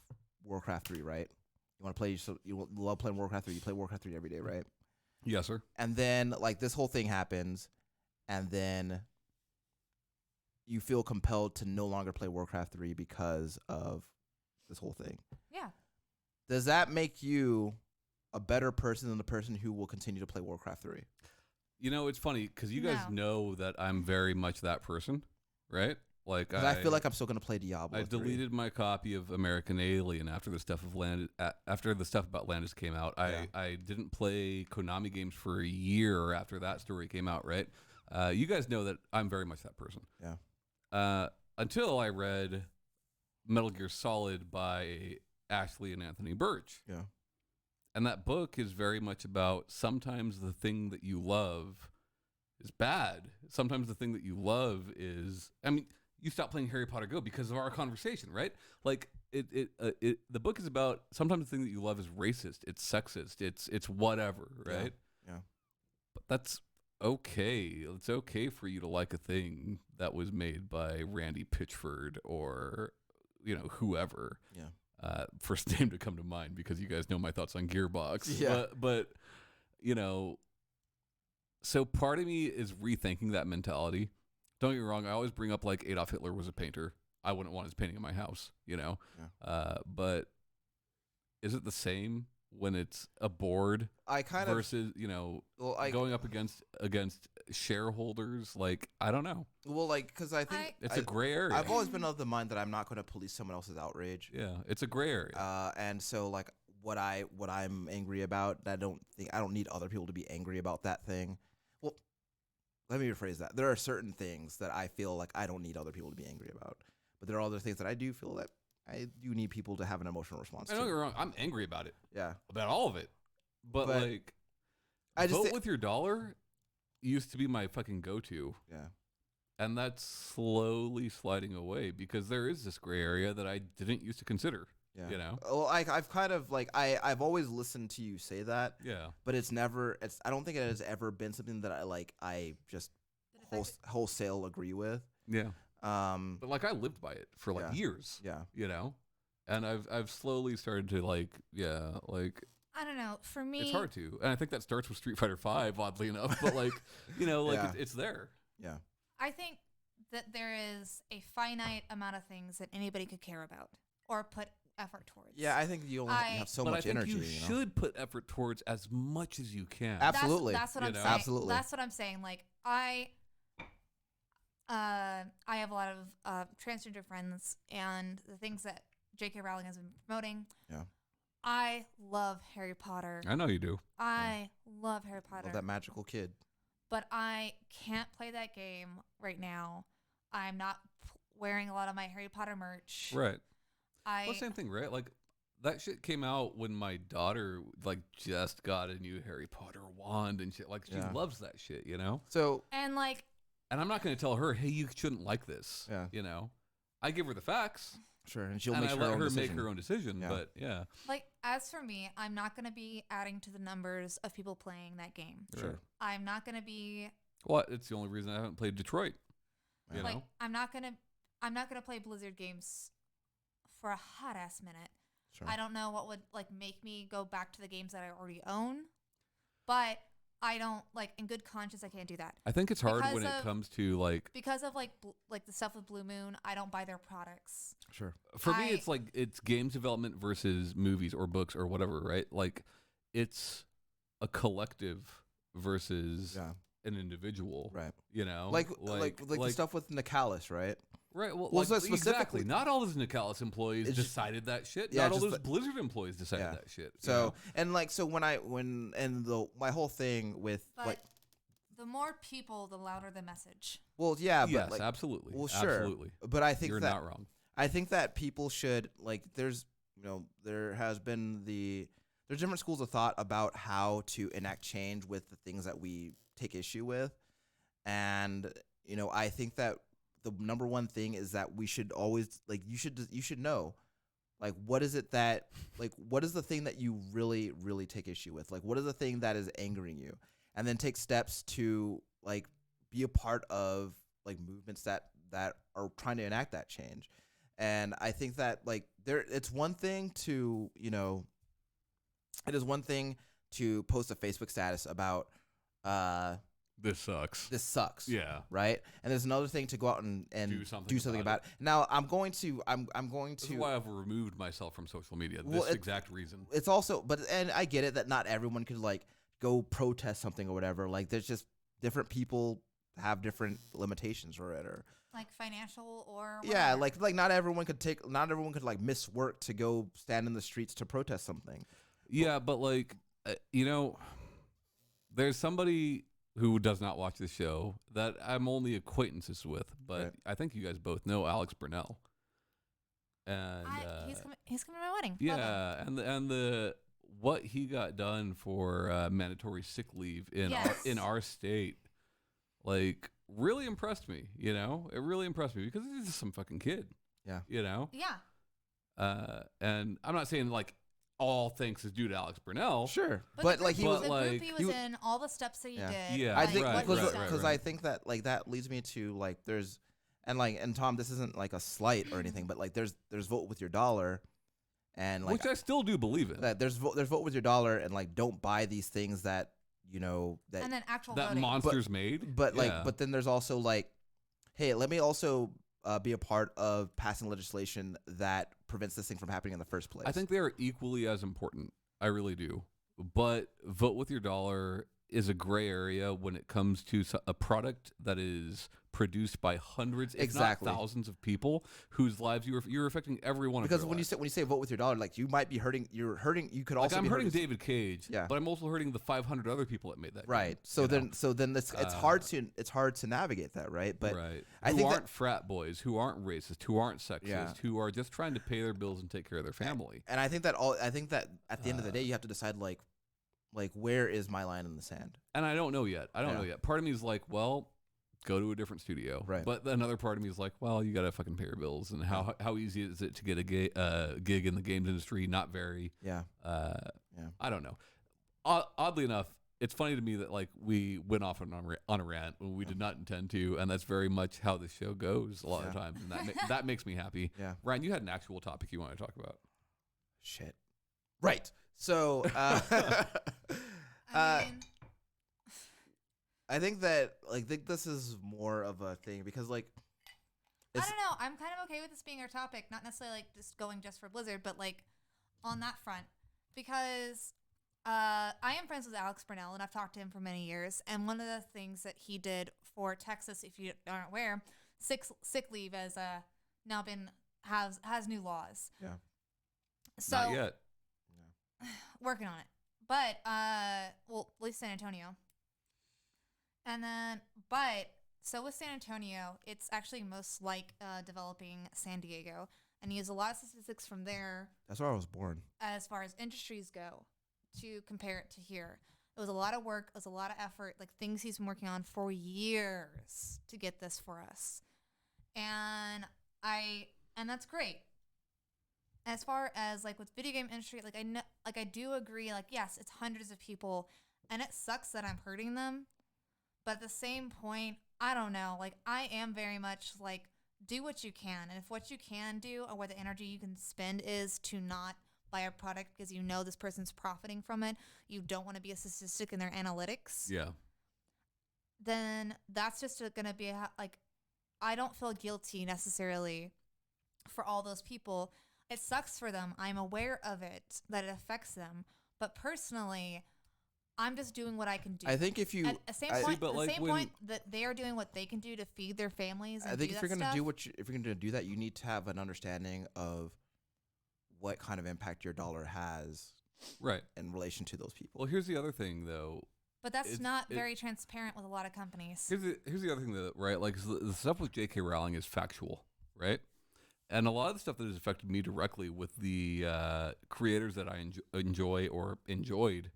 Warcraft 3, right? You want to play. So you love playing Warcraft 3. You play Warcraft 3 every day, right? Yes, sir. And then this whole thing happens, and then you feel compelled to no longer play Warcraft 3 because of this whole thing. Yeah. Does that make you a better person than the person who will continue to play Warcraft 3? You know, it's funny because you guys know that I'm very much that person, right? I feel like I'm still going to play Diablo. I deleted my copy of American Alien after the stuff about Landis came out. I didn't play Konami games for a year after that story came out, right? You guys know that I'm very much that person. Yeah. Until I read Metal Gear Solid by Ashley and Anthony Birch. Yeah. And that book is very much about sometimes the thing that you love is bad. Sometimes the thing that you love is, you stopped playing Harry Potter Go because of our conversation, right? The book is about sometimes the thing that you love is racist, it's sexist, it's whatever, right? Yeah. But that's okay. It's okay for you to like a thing that was made by Randy Pitchford or, whoever. Yeah. First name to come to mind because you guys know my thoughts on Gearbox. Yeah. But so part of me is rethinking that mentality. Don't get me wrong. I always bring up Adolf Hitler was a painter. I wouldn't want his painting in my house, Yeah. But is it the same when it's a board I kind versus well, going up against shareholders. Like, I don't know. well, like, because I think It's a gray area. I've always been of the mind that I'm not going to police someone else's outrage. Yeah, it's a gray area. And so like what I'm angry about, I don't need other people to be angry about that thing. Well, let me rephrase that. There are certain things that I feel like I don't need other people to be angry about, but there are other things that I do feel that I do need people to have an emotional response I don't to. get me wrong. I'm angry about it. Yeah, About all of it. But like, I just vote with your dollar used to be my fucking go-to. yeah. And that's slowly sliding away because there is this gray area that I didn't used to consider. Yeah. You know? Well, I've kind of like I've always listened to you say that. Yeah. But I don't think it has ever been something that I just wholesale agree with. Yeah. But like I lived by it for like years. Yeah. You know? And I've slowly started to like I don't know. For me, it's hard to. And I think that starts with Street Fighter 5, oddly enough. But like, it's there. Yeah. I think that there is a finite amount of things that anybody could care about or put effort towards. Yeah, I think you only have so much energy. You should put effort towards as much as you can. Absolutely. That's what I'm saying. Absolutely. That's what I'm saying. Like I have a lot of transgender friends, and the things that J.K. Rowling has been promoting. Yeah. I love Harry Potter. I know you do. I love Harry Potter. Love that magical kid. But I can't play that game right now. I'm not wearing a lot of my Harry Potter merch. Right. Well, same thing, right? Like that shit came out when my daughter like just got a new Harry Potter wand and shit. Like she loves that shit, you know? So and I'm not going to tell her, hey, you shouldn't like this. Yeah. You know? I give her the facts. Sure, and she'll and make I her let own her decision. make her own decision. Yeah. But yeah. Like as for me, I'm not going to be adding to the numbers of people playing that game. Sure. I'm not going to be. Well, it's the only reason I haven't played Detroit. You know? I'm not gonna play Blizzard games for a hot ass minute. Sure. I don't know what would like make me go back to the games that I already own, but I don't like in good conscience I can't do that. I think it's hard when it comes to like because of like the stuff with Blue Moon. I don't buy their products. Sure. For me, it's like it's games development versus movies or books or whatever, right? Like it's a collective versus an individual, right? You know, like the stuff with Nicalis, right? Right. Well, so like, exactly. Not all those Nicalis employees decided that shit. Yeah, not all those Blizzard employees decided that shit. So my whole thing with the more people, the louder the message. Well, yeah, yes, but absolutely. Well, sure, absolutely. But I think you're not wrong. I think that people should there's there's different schools of thought about how to enact change with the things that we take issue with, and I think that the number one thing is that we should always you should know what is it that what is the thing that you really really take issue with, what is the thing that is angering you, and then take steps to be a part of movements that are trying to enact that change. And I think that it's one thing to it is one thing to post a Facebook status about this sucks. This sucks. Yeah. Right. And there's another thing to go out and do something about it. Now I'm going to. This is why I've removed myself from social media. This exact reason. It's also, and I get it that not everyone could go protest something or whatever. There's just different people have different limitations or whatever. Financial or whatever. Yeah, not everyone could miss work to go stand in the streets to protest something. Yeah, but there's somebody who does not watch the show that I'm only acquaintances with, but I think you guys both know Alex Burnell. And he's coming to my wedding. Yeah, and the what he got done for mandatory sick leave in our state, really impressed me. It really impressed me because he's just some fucking kid. Yeah. Yeah. And I'm not saying all thanks is due to Alex Burnell. Sure, but he was in all the steps that he did. Yeah, I think because I think that that leads me to there's and Tom, this isn't a slight or anything, but there's vote with your dollar, and which I still do believe in. That there's vote with your dollar, and don't buy these things that that and then actual that voting. monsters made. But but then there's also hey, let me also be a part of passing legislation that prevents this thing from happening in the first place. I think they are equally as important. I really do. But vote with your dollar is a gray area when it comes to a product that is produced by hundreds, if not thousands, of people whose lives you're affecting every one because of when their you say vote with your dollar, like you might be hurting. You're hurting. You could also I'm be hurting David Cage, Yeah. but I'm also hurting the 500 other people that made that. Right. Game, So then it's hard to navigate that, right? But right. I who think aren't frat boys, who aren't racist, who aren't sexist, Yeah. who are just trying to pay their bills and take care of their family. and I think that at the end of the day, you have to decide like where is my line in the sand? And I don't know yet. I don't know yet. Part of me is like, well, go to a different studio. Right. But another part of me is like, well, you got to fucking pay your bills. And how easy is it to get a gig in the games industry? Not very. Yeah. I don't know. Oddly enough, it's funny to me that like we went off on a rant when we did not intend to, and that's very much how the show goes a lot of times, and that makes me happy. Yeah. Ryan, you had an actual topic you want to talk about. Shit. Right. So I mean, I think that this is more of a thing because like I don't know. I'm kind of okay with this being our topic, not necessarily like just going just for Blizzard, but like on that front, because I am friends with Alex Burnell, and I've talked to him for many years. And one of the things that he did for Texas, if you aren't aware, sick leave has now been has new laws. Yeah. So Not yet. working on it, but well, at least San Antonio. And then, but so with San Antonio, it's actually most like developing San Diego, and he has a lot of statistics from there. That's where I was born. As far as industries go, to compare it to here, it was a lot of work, it was a lot of effort, like things he's been working on for years to get this for us, and that's great. As far as like with video game industry, like I know, like I do agree, like yes, it's hundreds of people, and it sucks that I'm hurting them. But at the same point, I don't know. Like I am very much like do what you can, and if what you can do or what the energy you can spend is to not buy a product because you know this person's profiting from it, you don't want to be a statistic in their analytics. Yeah. Then that's just going to be like I don't feel guilty necessarily for all those people. It sucks for them. I'm aware of it, that it affects them. But personally, I'm just doing what I can do. I think if you at the same point that they are doing what they can do to feed their families. And I think if you're going to do if you're going to do that, you need to have an understanding of what kind of impact your dollar has, right, in relation to those people. Well, here's the other thing, though. But that's not very transparent with a lot of companies. Here's the other thing, though, right? Like the stuff with J.K. Rowling is factual, right? And a lot of the stuff that has affected me directly with the creators that I enjoy or enjoyed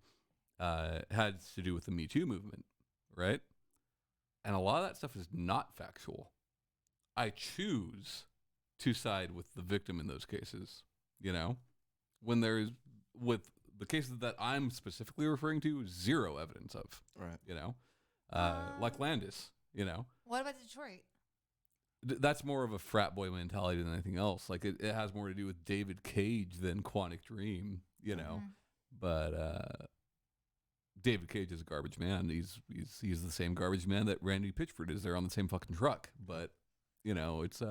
had to do with the Me Too movement, right? And a lot of that stuff is not factual. I choose to side with the victim in those cases, you know? When there's, with the cases that I'm specifically referring to, zero evidence of, right? You know? Like Landis, you know? What about Detroit? That's more of a frat boy mentality than anything else. Like it has more to do with David Cage than Quantic Dream, you know. But David Cage is a garbage man. He's the same garbage man that Randy Pitchford is. They're on the same fucking truck. But you know, it's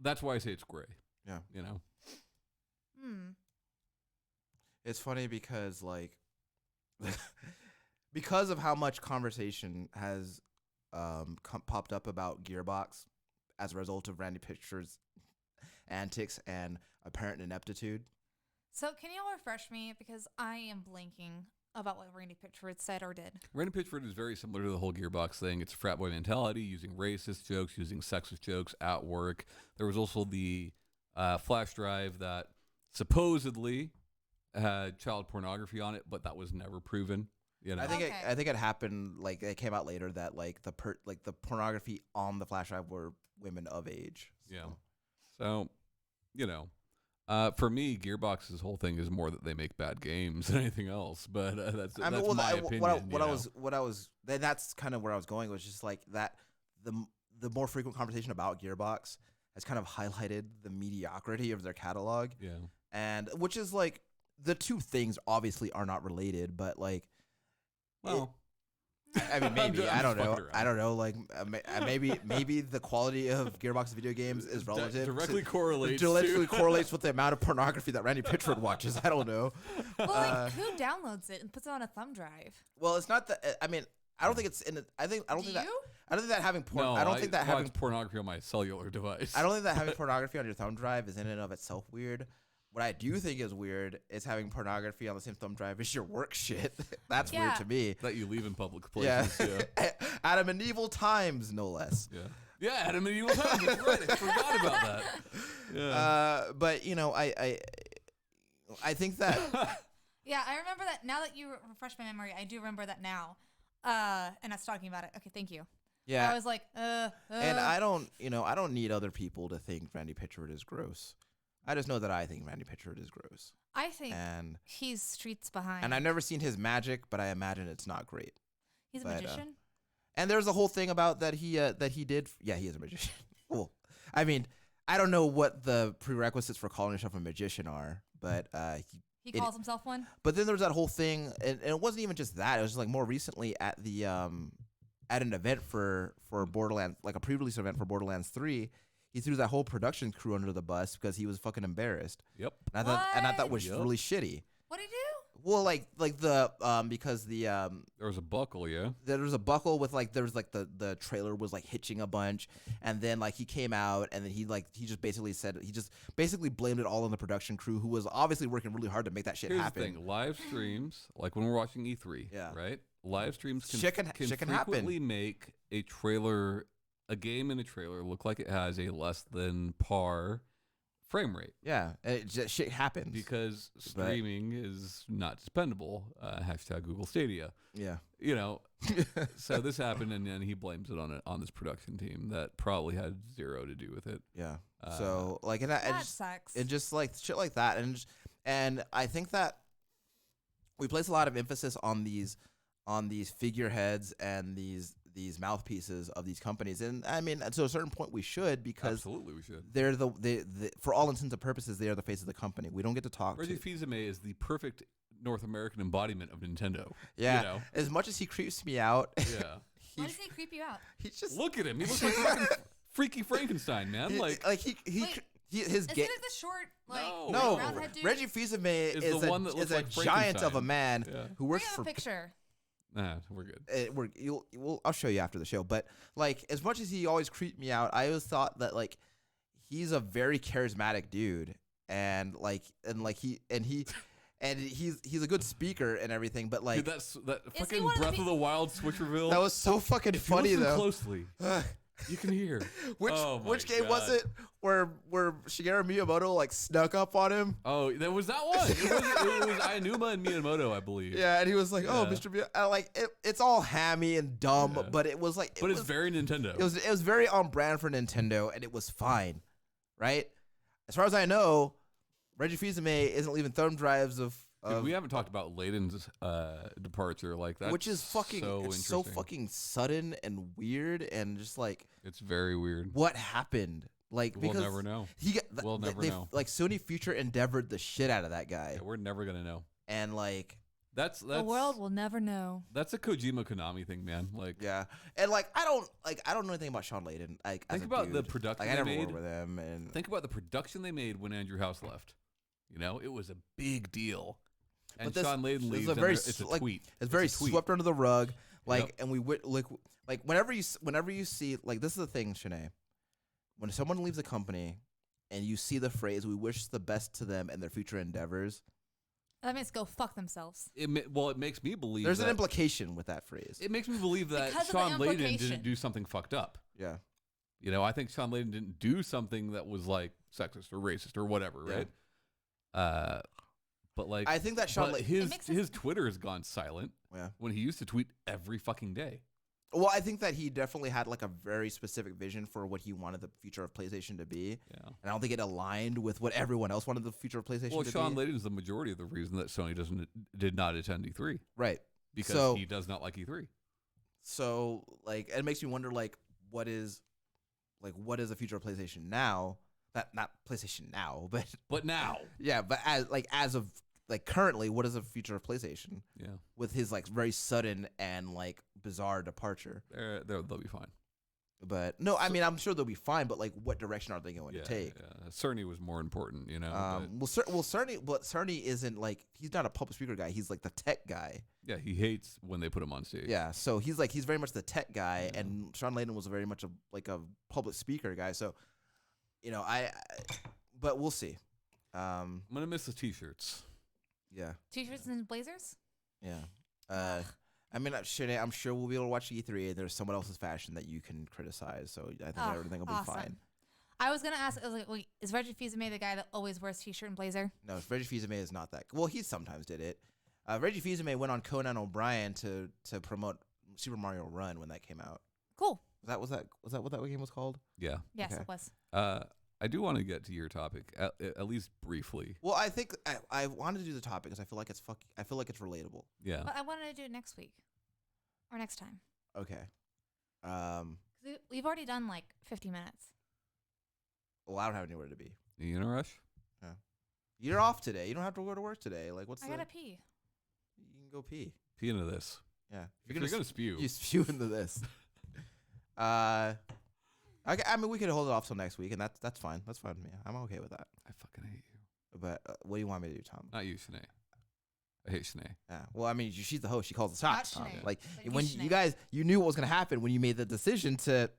that's why I say it's gray. Yeah, you know. It's funny because like because of how much conversation has popped up about Gearbox as a result of Randy Pitchford's antics and apparent ineptitude. So can you refresh me, because I am blanking about what Randy Pitchford said or did. Randy Pitchford is very similar to the whole Gearbox thing. It's a frat boy mentality, using racist jokes, using sexist jokes at work. There was also the flash drive that supposedly had child pornography on it, but that was never proven. You know? I think it happened, like it came out later that like the pornography on the flash drive were women of age. So. Yeah. So, you know, for me, Gearbox's whole thing is more that they make bad games than anything else. But that's my opinion. Then that's kind of where I was going, was just like that the more frequent conversation about Gearbox has kind of highlighted the mediocrity of their catalog. Yeah. And which is like, the two things obviously are not related, but like, well, I mean, maybe. I'm I don't just know. fucking I don't know. Like, maybe the quality of Gearbox video games is relative. Directly correlates. Directly correlates with the amount of pornography that Randy Pitchford watches. I don't know. Well, like, who downloads it and puts it on a thumb drive? Well, it's not that. I mean, I don't think it's in. I don't think that. I don't think that having porn. No, I don't think that having pornography on my cellular device. I don't think that having pornography on your thumb drive is in and of itself weird. What I do think is weird is having pornography on the same thumb drive as your work shit. That's weird to me. That you leave in public places. Yeah. At medieval times, no less. Yeah. Yeah, at medieval times. That's right. I forgot about that. Yeah. But you know, I think that. Yeah, I remember that. Now that you refresh my memory, I do remember that now. And us talking about it. Okay, thank you. Yeah. I was like, And I don't need other people to think Randy Pitchford is gross. I just know that I think Randy Pitchford is gross. I think and he's streets behind. And I've never seen his magic, but I imagine it's not great. He's a magician. And there's a whole thing about that he did. Yeah, he is a magician. Well, I mean, I don't know what the prerequisites for calling yourself a magician are, but he calls himself one. But then there was that whole thing, and it wasn't even just that. It was just like more recently at the at an event for Borderlands, like a pre-release event for Borderlands 3. He threw that whole production crew under the bus because he was fucking embarrassed. Yep. And I thought was really shitty. What did he do? Well, like the because the there was a buckle, yeah. There was a buckle with the trailer was like hitching a bunch, and then like he came out and then he just basically blamed it all on the production crew who was obviously working really hard to make that shit happen. Here's the thing: live streams, like when we're watching E3, right? Live streams can frequently make a game in a trailer look like it has a less than par frame rate. Yeah, shit happens because streaming is not dependable. Hashtag Google Stadia. Yeah, you know. So this happened, and then he blames it on this production team that probably had zero to do with it. Yeah. So like, that sucks. And just like shit like that, and I think that we place a lot of emphasis on these figureheads and these mouthpieces of these companies, and I mean, to a certain point, we should, because absolutely we should. They're for all intents and purposes, they are the face of the company. We don't get to talk. Reggie Fils-Aimé is the perfect North American embodiment of Nintendo. Yeah, you know? As much as he creeps me out. Yeah. Why does he creep you out? He's just look at him. He looks like fucking Freaky Frankenstein, man. His is it like the short, like no. roundhead dude? Reggie Fils-Aimé is a like giant of a man who works for. Picture. Nah, we're good. I'll show you after the show. But like, as much as he always creeped me out, I always thought that like he's a very charismatic dude, and he's a good speaker and everything. But like, dude, that fucking Breath of the Wild switcherville. That was so fucking funny you listen though. Closely. You can hear. Which game was it where Shigeru Miyamoto like snuck up on him? Oh, that was that one. It was Aonuma and Miyamoto, I believe. Yeah, and he was like, "Oh, Mr. Miyamoto," it's all hammy and dumb, but it was like, it's very Nintendo. It was very on brand for Nintendo, and it was fine, right? As far as I know, Reggie Fils-Aimé isn't leaving thumb drives of. Dude, we haven't talked about Layden's departure like that, which is so fucking sudden and weird, and just like it's very weird. What happened? Like, we'll never know. We'll never know. Like Sony future endeavored the shit out of that guy. Yeah, we're never gonna know. And like that's the world will never know. That's a Kojima Konami thing, man. Like and like I don't know anything about Sean Layden. Like think about the production I never they made worked with him, and think about the production they made when Andrew House left. You know, it was a big deal. And Sean Layden leaves. It's a tweet. It's very swept under the rug. Like, and we like whenever you see, like, this is the thing, Shanee. When someone leaves a company, and you see the phrase "we wish the best to them and their future endeavors," that means go fuck themselves. It makes me believe there's an implication with that phrase. It makes me believe that Sean Layden didn't do something fucked up. Yeah. You know, I think Sean Layden didn't do something that was like sexist or racist or whatever, right? But like, I think that his Twitter has gone silent. Yeah. When he used to tweet every fucking day. Well, I think that he definitely had like a very specific vision for what he wanted the future of PlayStation to be. Yeah. And I don't think it aligned with what everyone else wanted the future of PlayStation to be. Well, Sean Layden is the majority of the reason that Sony did not attend E3. Right. Because he does not like E3. So like, it makes me wonder like what is the future of PlayStation now? Not PlayStation now, but now. Yeah, but as of like currently, what is the future of PlayStation Yeah, with his like very sudden and like bizarre departure? they'll be fine. But no, I mean, I'm sure they'll be fine. But like, what direction are they going to take? Yeah. Cerny was more important, you know. Cerny isn't like he's not a public speaker guy. He's like the tech guy. Yeah, he hates when they put him on stage. Yeah, so he's very much the tech guy, and Sean Layden was very much a public speaker guy. So, but we'll see. I'm gonna miss the T-shirts. Yeah, T-shirts and blazers. yeah. I mean, Shanee, I'm sure we'll be able to watch E3. And there's someone else's fashion that you can criticize, so I think everything will be fine. I was gonna ask, I was like, wait, is Reggie Fils-Aimé the guy that always wears T-shirt and blazer? No, Reggie Fils-Aimé is not that. Well, he sometimes did it. Reggie Fils-Aimé went on Conan O'Brien to promote Super Mario Run when that came out. Cool. Was that what that game was called? Yeah. Yes, Okay. it was. I do want to get to your topic at least briefly. Well, I think I wanted to do the topic because I feel like it's relatable. Yeah. But I wanted to do it next week or next time. Okay. 'Cause we've already done like 50 minutes. Well, I don't have anywhere to be. You in a rush? You're off today. You don't have to go to work today. Like, I gotta pee. You can go pee. Pee into this. Yeah. If you're gonna spew. You spew into this. Okay, I mean, we could hold it off till next week, and that's fine. That's fine with me. I'm okay with that. I fucking hate you. But what do you want me to do, Tom? Not you, Shanee. I hate Shanee. Yeah. Well, I mean, she's the host. She calls the shots. Not Tom. Shanee. Like Like, when you, you Shanee. guys, you knew what was gonna happen when you made the decision to,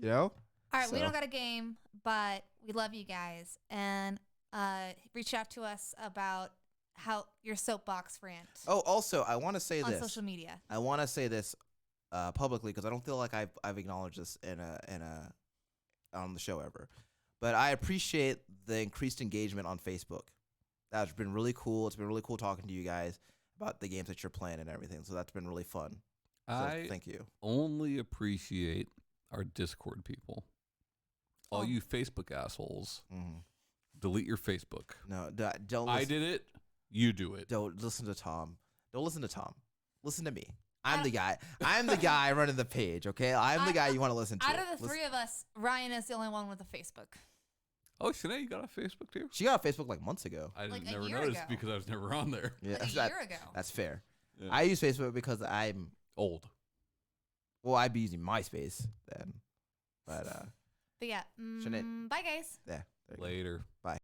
All right, we So- don't got a game, but we love you guys, and reach out to us about how your soapbox rant Oh, also, I want to say on this. social media. I want to say this publicly because I don't feel like I've acknowledged this in a on the show ever. But I appreciate the increased engagement on Facebook. That's been really cool. It's been really cool talking to you guys about the games that you're playing and everything. So that's been really fun. So I thank you. only appreciate our Discord people. All Oh. you Facebook assholes, Mm-hmm. delete your Facebook. No, don't. I Listen, did it. You do it. Don't listen to Tom. Don't listen to Tom. Listen to me. I'm the guy. I'm the guy running the page. Okay, I'm the guy you want to listen to. Out of the Listen- three of us, Ryan is the only one with a Facebook. Oh, Shanee, you got a Facebook too? She got on Facebook like months ago. I Like a never year noticed ago. because I was never on there. Yeah, Like a year ago. that's fair. Yeah. I use Facebook because I'm Old. well. I'd be using MySpace then, but But yeah, Shanee. bye guys. yeah. There you go. Later. Bye.